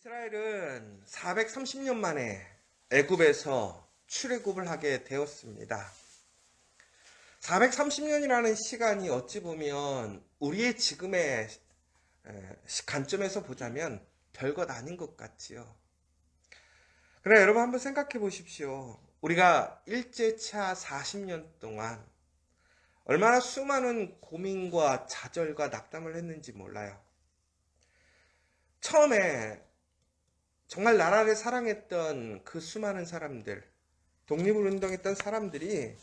이스라엘은 430년 만에 애굽에서 출애굽을 하게 되었습니다. 430년이라는 시간이 어찌 보면 우리의 지금의 관점에서 보자면 별것 아닌 것 같지요. 그러나 여러분 한번 생각해 보십시오. 우리가 일제차 40년 동안 얼마나 수많은 고민과 좌절과 낙담을 했는지 몰라요. 처음에 정말 나라를 사랑했던 그 수많은 사람들, 독립을 운동했던 사람들이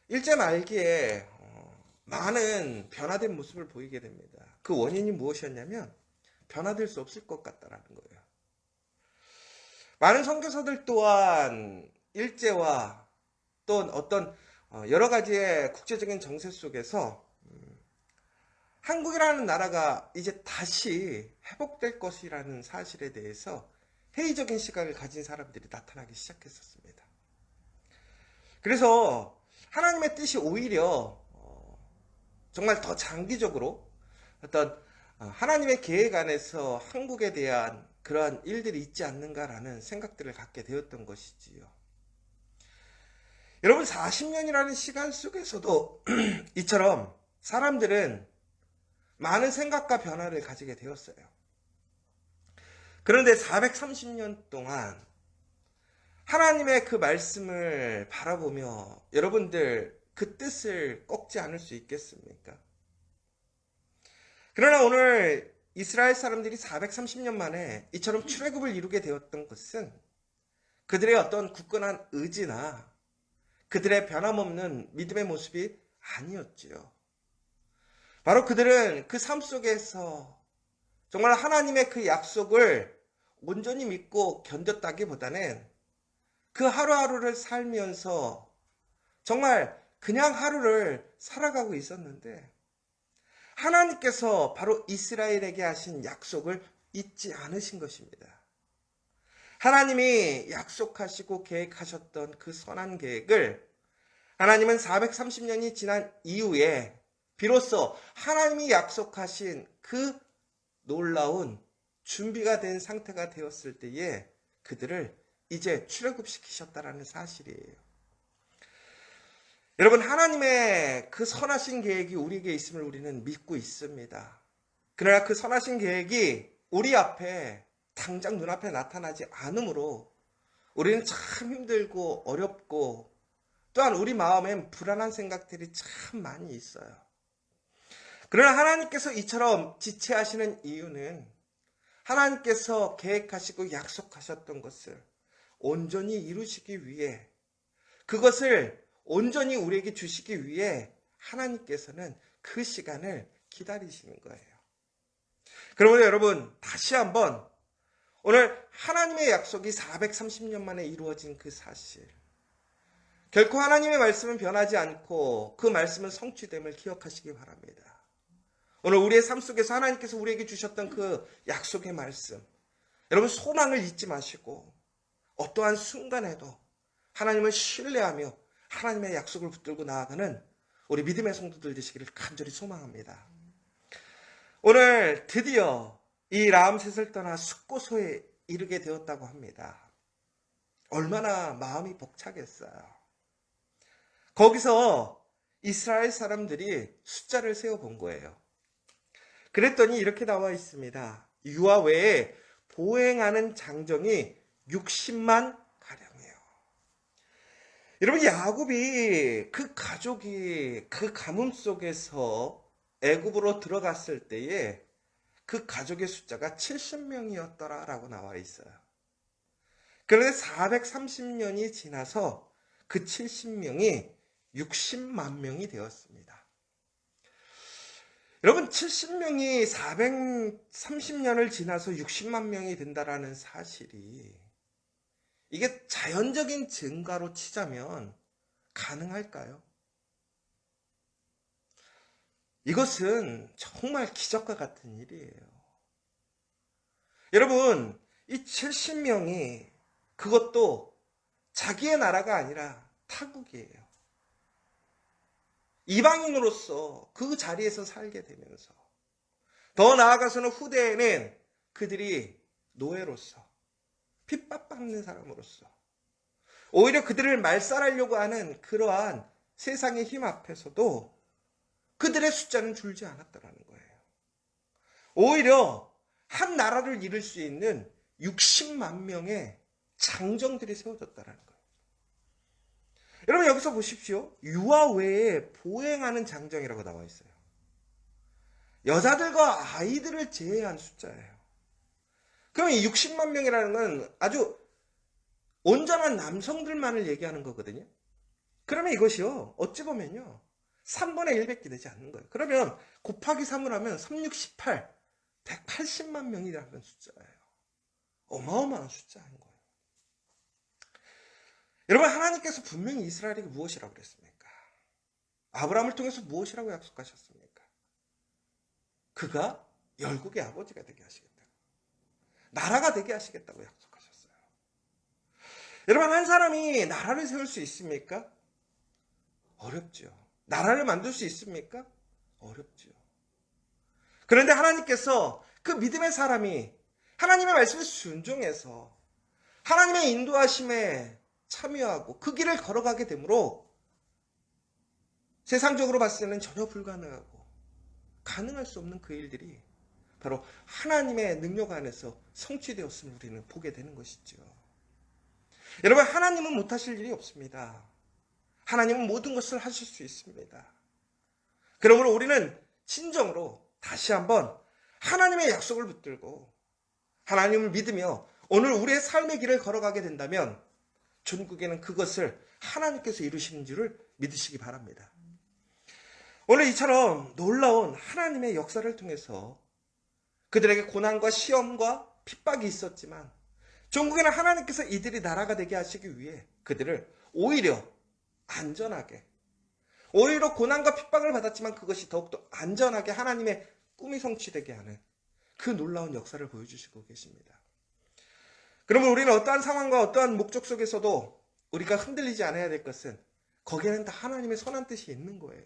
일제 말기에 많은 변화된 모습을 보이게 됩니다. 그 원인이 무엇이었냐면 변화될 수 없을 것 같다라는 거예요. 많은 선교사들 또한 일제와 또 어떤 여러 가지의 국제적인 정세 속에서 한국이라는 나라가 이제 다시 회복될 것이라는 사실에 대해서 회의적인 시각을 가진 사람들이 나타나기 시작했었습니다. 그래서 하나님의 뜻이 오히려 정말 더 장기적으로 어떤 하나님의 계획 안에서 한국에 대한 그러한 일들이 있지 않는가라는 생각들을 갖게 되었던 것이지요. 여러분 40년이라는 시간 속에서도 이처럼 사람들은 많은 생각과 변화를 가지게 되었어요. 그런데 430년 동안 하나님의 그 말씀을 바라보며 여러분들 그 뜻을 꺾지 않을 수 있겠습니까? 그러나 오늘 이스라엘 사람들이 430년 만에 이처럼 출애굽을 이루게 되었던 것은 그들의 어떤 굳건한 의지나 그들의 변함없는 믿음의 모습이 아니었지요. 바로 그들은 그 삶 속에서 정말 하나님의 그 약속을 온전히 믿고 견뎠다기보다는 그 하루하루를 살면서 정말 그냥 하루를 살아가고 있었는데 하나님께서 바로 이스라엘에게 하신 약속을 잊지 않으신 것입니다. 하나님이 약속하시고 계획하셨던 그 선한 계획을 하나님은 430년이 지난 이후에 비로소 하나님이 약속하신 그 놀라운 준비가 된 상태가 되었을 때에 그들을 이제 출애굽시키셨다라는 사실이에요. 여러분 하나님의 그 선하신 계획이 우리에게 있음을 우리는 믿고 있습니다. 그러나 그 선하신 계획이 우리 앞에 당장 눈앞에 나타나지 않으므로 우리는 참 힘들고 어렵고 또한 우리 마음엔 불안한 생각들이 참 많이 있어요. 그러나 하나님께서 이처럼 지체하시는 이유는 하나님께서 계획하시고 약속하셨던 것을 온전히 이루시기 위해 그것을 온전히 우리에게 주시기 위해 하나님께서는 그 시간을 기다리시는 거예요. 그러므로 여러분 다시 한번 오늘 하나님의 약속이 430년 만에 이루어진 그 사실 결코 하나님의 말씀은 변하지 않고 그 말씀은 성취됨을 기억하시기 바랍니다. 오늘 우리의 삶 속에서 하나님께서 우리에게 주셨던 그 약속의 말씀 여러분 소망을 잊지 마시고 어떠한 순간에도 하나님을 신뢰하며 하나님의 약속을 붙들고 나아가는 우리 믿음의 성도들 되시기를 간절히 소망합니다. 오늘 드디어 이 라암셋을 떠나 숫고소에 이르게 되었다고 합니다. 얼마나 마음이 벅차겠어요. 거기서 이스라엘 사람들이 숫자를 세어본 거예요. 그랬더니 이렇게 나와 있습니다. 유아 외에 보행하는 장정이 60만 가량이에요. 여러분 야곱이 그 가족이 그 가뭄 속에서 애굽으로 들어갔을 때에 그 가족의 숫자가 70명이었더라라고 나와 있어요. 그런데 430년이 지나서 그 70명이 60만 명이 되었습니다. 여러분 70명이 430년을 지나서 60만 명이 된다라는 사실이 이게 자연적인 증가로 치자면 가능할까요? 이것은 정말 기적과 같은 일이에요. 여러분 이 70명이 그것도 자기의 나라가 아니라 타국이에요. 이방인으로서 그 자리에서 살게 되면서 더 나아가서는 후대에는 그들이 노예로서, 핍박받는 사람으로서, 오히려 그들을 말살하려고 하는 그러한 세상의 힘 앞에서도 그들의 숫자는 줄지 않았다라는 거예요. 오히려 한 나라를 이룰 수 있는 60만 명의 장정들이 세워졌다라는 거예요. 여러분 여기서 보십시오. 유아 외에 보행하는 장정이라고 나와 있어요. 여자들과 아이들을 제외한 숫자예요. 그러면 이 60만 명이라는 건 아주 온전한 남성들만을 얘기하는 거거든요. 그러면 이것이요, 어찌 보면요, 3분의 1밖에 되지 않는 거예요. 그러면 곱하기 3을 하면 3, 6, 18, 180만 명이라는 숫자예요. 어마어마한 숫자인 거예요. 여러분, 하나님께서 분명히 이스라엘에게 무엇이라고 그랬습니까? 아브라함을 통해서 무엇이라고 약속하셨습니까? 그가 열국의 아버지가 되게 하시겠다고, 나라가 되게 하시겠다고 약속하셨어요. 여러분, 한 사람이 나라를 세울 수 있습니까? 어렵죠. 나라를 만들 수 있습니까? 어렵죠. 그런데 하나님께서 그 믿음의 사람이 하나님의 말씀에 순종해서 하나님의 인도하심에 참여하고 그 길을 걸어가게 되므로 세상적으로 봤을 때는 전혀 불가능하고 가능할 수 없는 그 일들이 바로 하나님의 능력 안에서 성취되었음을 우리는 보게 되는 것이죠. 여러분, 하나님은 못하실 일이 없습니다. 하나님은 모든 것을 하실 수 있습니다. 그러므로 우리는 진정으로 다시 한번 하나님의 약속을 붙들고 하나님을 믿으며 오늘 우리의 삶의 길을 걸어가게 된다면 전국에는 그것을 하나님께서 이루시는 줄을 믿으시기 바랍니다. 오늘 이처럼 놀라운 하나님의 역사를 통해서 그들에게 고난과 시험과 핍박이 있었지만 전국에는 하나님께서 이들이 나라가 되게 하시기 위해 그들을 오히려 안전하게, 오히려 고난과 핍박을 받았지만 그것이 더욱더 안전하게 하나님의 꿈이 성취되게 하는 그 놀라운 역사를 보여주시고 계십니다. 그러면 우리는 어떠한 상황과 어떠한 목적 속에서도 우리가 흔들리지 않아야 될 것은 거기에는 다 하나님의 선한 뜻이 있는 거예요.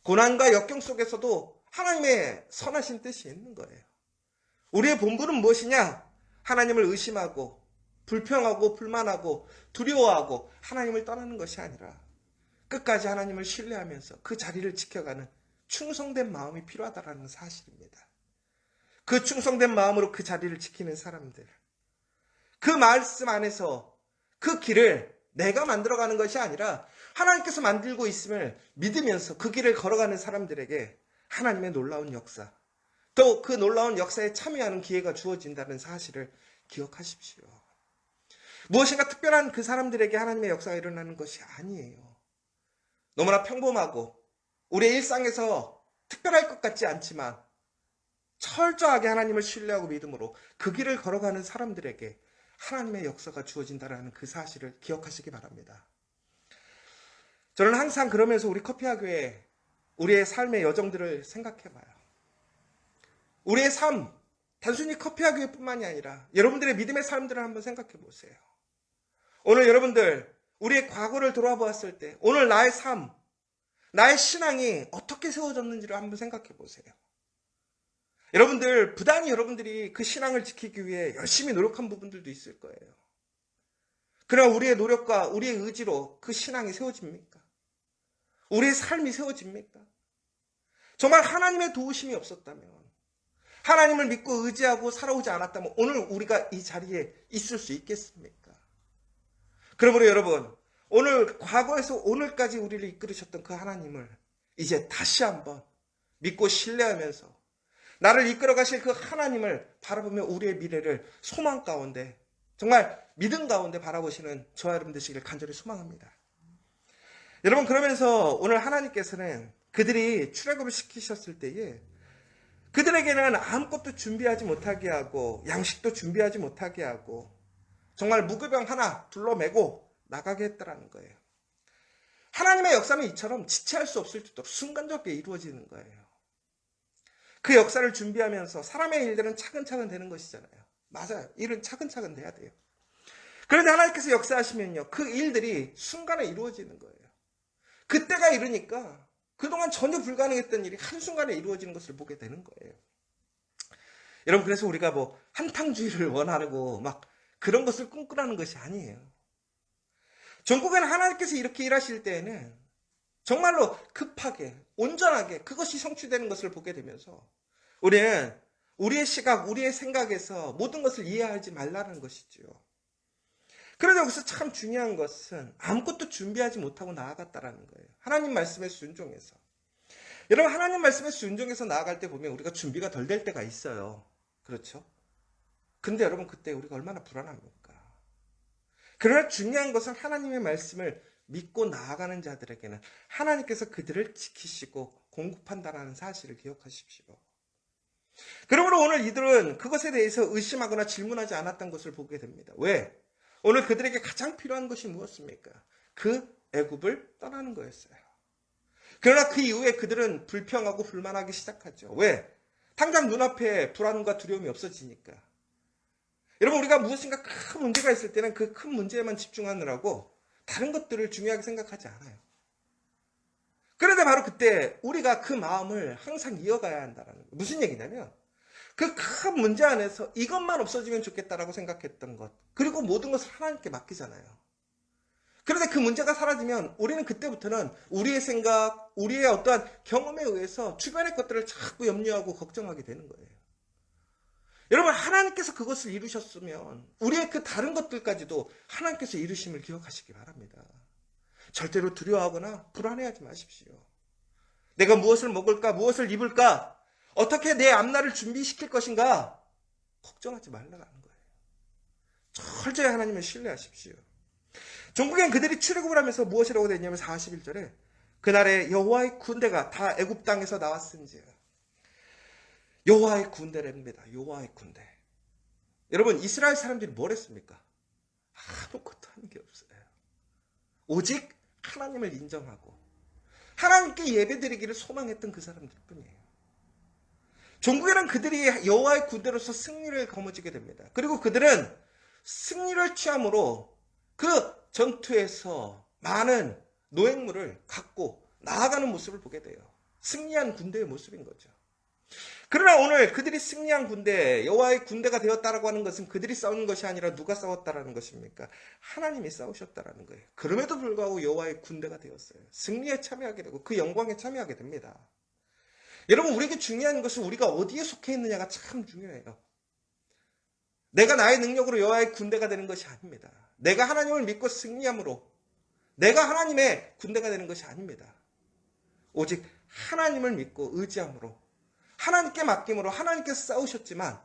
고난과 역경 속에서도 하나님의 선하신 뜻이 있는 거예요. 우리의 본분은 무엇이냐? 하나님을 의심하고 불평하고 불만하고 두려워하고 하나님을 떠나는 것이 아니라 끝까지 하나님을 신뢰하면서 그 자리를 지켜가는 충성된 마음이 필요하다는 사실입니다. 그 충성된 마음으로 그 자리를 지키는 사람들, 그 말씀 안에서 그 길을 내가 만들어가는 것이 아니라 하나님께서 만들고 있음을 믿으면서 그 길을 걸어가는 사람들에게 하나님의 놀라운 역사, 또 그 놀라운 역사에 참여하는 기회가 주어진다는 사실을 기억하십시오. 무엇인가 특별한 그 사람들에게 하나님의 역사가 일어나는 것이 아니에요. 너무나 평범하고 우리의 일상에서 특별할 것 같지 않지만 철저하게 하나님을 신뢰하고 믿음으로 그 길을 걸어가는 사람들에게 하나님의 역사가 주어진다는 그 사실을 기억하시기 바랍니다. 저는 항상 그러면서 우리 커피학교에 우리의 삶의 여정들을 생각해봐요. 우리의 삶, 단순히 커피학교회 뿐만이 아니라 여러분들의 믿음의 삶들을 한번 생각해 보세요. 오늘 여러분들, 우리의 과거를 돌아보았을 때 오늘 나의 삶, 나의 신앙이 어떻게 세워졌는지를 한번 생각해 보세요. 여러분들, 부단히 여러분들이 그 신앙을 지키기 위해 열심히 노력한 부분들도 있을 거예요. 그러나 우리의 노력과 우리의 의지로 그 신앙이 세워집니까? 우리의 삶이 세워집니까? 정말 하나님의 도우심이 없었다면, 하나님을 믿고 의지하고 살아오지 않았다면 오늘 우리가 이 자리에 있을 수 있겠습니까? 그러므로 여러분, 오늘 과거에서 오늘까지 우리를 이끌으셨던 그 하나님을 이제 다시 한번 믿고 신뢰하면서 나를 이끌어 가실 그 하나님을 바라보며 우리의 미래를 소망 가운데, 정말 믿음 가운데 바라보시는 저와 여러분 되시길 간절히 소망합니다. 여러분, 그러면서 오늘 하나님께서는 그들이 출애굽을 시키셨을 때에 그들에게는 아무것도 준비하지 못하게 하고 양식도 준비하지 못하게 하고 정말 무교병 하나 둘러매고 나가게 했다라는 거예요. 하나님의 역사는 이처럼 지체할 수 없을 정도로 순간적으로 이루어지는 거예요. 그 역사를 준비하면서 사람의 일들은 차근차근 되는 것이잖아요. 맞아요. 일은 차근차근 돼야 돼요. 그런데 하나님께서 역사하시면요, 그 일들이 순간에 이루어지는 거예요. 그때가 이르니까 그동안 전혀 불가능했던 일이 한순간에 이루어지는 것을 보게 되는 거예요. 여러분, 그래서 우리가 뭐 한탕주의를 원하고 막 그런 것을 꿈꾸라는 것이 아니에요. 전국에는 하나님께서 이렇게 일하실 때에는 정말로 급하게, 온전하게 그것이 성취되는 것을 보게 되면서 우리는 우리의 시각, 우리의 생각에서 모든 것을 이해하지 말라는 것이지요. 그런데 여기서 참 중요한 것은 아무것도 준비하지 못하고 나아갔다라는 거예요. 하나님 말씀에 순종해서. 여러분, 하나님 말씀에 순종해서 나아갈 때 보면 우리가 준비가 덜 될 때가 있어요. 그렇죠? 근데 여러분, 그때 우리가 얼마나 불안합니까? 그러나 중요한 것은 하나님의 말씀을 믿고 나아가는 자들에게는 하나님께서 그들을 지키시고 공급한다는 사실을 기억하십시오. 그러므로 오늘 이들은 그것에 대해서 의심하거나 질문하지 않았던 것을 보게 됩니다. 왜? 오늘 그들에게 가장 필요한 것이 무엇입니까? 그 애굽을 떠나는 거였어요. 그러나 그 이후에 그들은 불평하고 불만하기 시작하죠. 왜? 당장 눈앞에 불안과 두려움이 없어지니까. 여러분, 우리가 무엇인가 큰 문제가 있을 때는 그 큰 문제에만 집중하느라고 다른 것들을 중요하게 생각하지 않아요. 그런데 바로 그때 우리가 그 마음을 항상 이어가야 한다는 거예요. 무슨 얘기냐면 그 큰 문제 안에서 이것만 없어지면 좋겠다라고 생각했던 것, 그리고 모든 것을 하나님께 맡기잖아요. 그런데 그 문제가 사라지면 우리는 그때부터는 우리의 생각, 우리의 어떠한 경험에 의해서 주변의 것들을 자꾸 염려하고 걱정하게 되는 거예요. 여러분, 하나님께서 그것을 이루셨으면 우리의 그 다른 것들까지도 하나님께서 이루심을 기억하시기 바랍니다. 절대로 두려워하거나 불안해하지 마십시오. 내가 무엇을 먹을까, 무엇을 입을까, 어떻게 내 앞날을 준비시킬 것인가 걱정하지 말라는 거예요. 철저히 하나님을 신뢰하십시오. 종국엔 그들이 출애굽을 하면서 무엇이라고 되냐면 41절에 그날에 여호와의 군대가 다 애굽 땅에서 나왔은지라. 여호와의 군대랍니다. 여호와의 군대. 여러분, 이스라엘 사람들이 뭘 했습니까? 아무것도 하는 게 없어요. 오직 하나님을 인정하고 하나님께 예배드리기를 소망했던 그 사람들 뿐이에요. 종국에는 그들이 여호와의 군대로서 승리를 거머쥐게 됩니다. 그리고 그들은 승리를 취함으로 그 전투에서 많은 노획물을 갖고 나아가는 모습을 보게 돼요. 승리한 군대의 모습인 거죠. 그러나 오늘 그들이 승리한 군대, 여호와의 군대가 되었다라고 하는 것은 그들이 싸우는 것이 아니라 누가 싸웠다라는 것입니까? 하나님이 싸우셨다라는 거예요. 그럼에도 불구하고 여호와의 군대가 되었어요. 승리에 참여하게 되고 그 영광에 참여하게 됩니다. 여러분, 우리에게 중요한 것은 우리가 어디에 속해 있느냐가 참 중요해요. 내가 나의 능력으로 여호와의 군대가 되는 것이 아닙니다. 내가 하나님을 믿고 승리함으로 내가 하나님의 군대가 되는 것이 아닙니다. 오직 하나님을 믿고 의지함으로 하나님께 맡김으로 하나님께서 싸우셨지만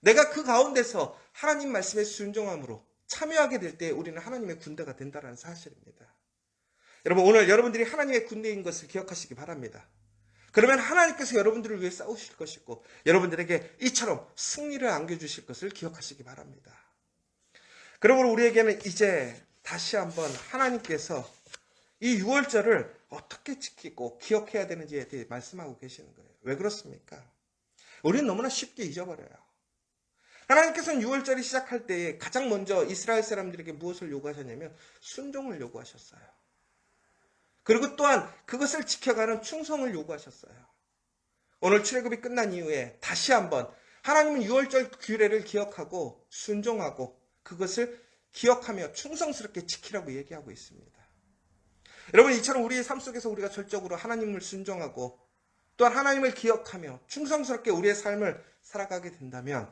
내가 그 가운데서 하나님 말씀에 순종함으로 참여하게 될 때 우리는 하나님의 군대가 된다는 사실입니다. 여러분, 오늘 여러분들이 하나님의 군대인 것을 기억하시기 바랍니다. 그러면 하나님께서 여러분들을 위해 싸우실 것이고 여러분들에게 이처럼 승리를 안겨주실 것을 기억하시기 바랍니다. 그러므로 우리에게는 이제 다시 한번 하나님께서 이 6월절을 어떻게 지키고 기억해야 되는지에 대해 말씀하고 계시는 거예요. 왜 그렇습니까? 우리는 너무나 쉽게 잊어버려요. 하나님께서는 6월절이 시작할 때 가장 먼저 이스라엘 사람들에게 무엇을 요구하셨냐면 순종을 요구하셨어요. 그리고 또한 그것을 지켜가는 충성을 요구하셨어요. 오늘 출애굽이 끝난 이후에 다시 한번 하나님은 6월절 규례를 기억하고 순종하고 그것을 기억하며 충성스럽게 지키라고 얘기하고 있습니다. 여러분, 이처럼 우리의 삶 속에서 우리가 절적으로 하나님을 순종하고 또한 하나님을 기억하며 충성스럽게 우리의 삶을 살아가게 된다면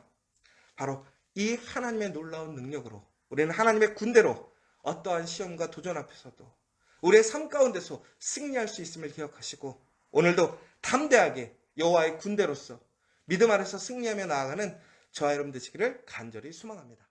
바로 이 하나님의 놀라운 능력으로 우리는 하나님의 군대로 어떠한 시험과 도전 앞에서도 우리의 삶 가운데서 승리할 수 있음을 기억하시고 오늘도 담대하게 여호와의 군대로서 믿음 안에서 승리하며 나아가는 저와 여러분 되시기를 간절히 소망합니다.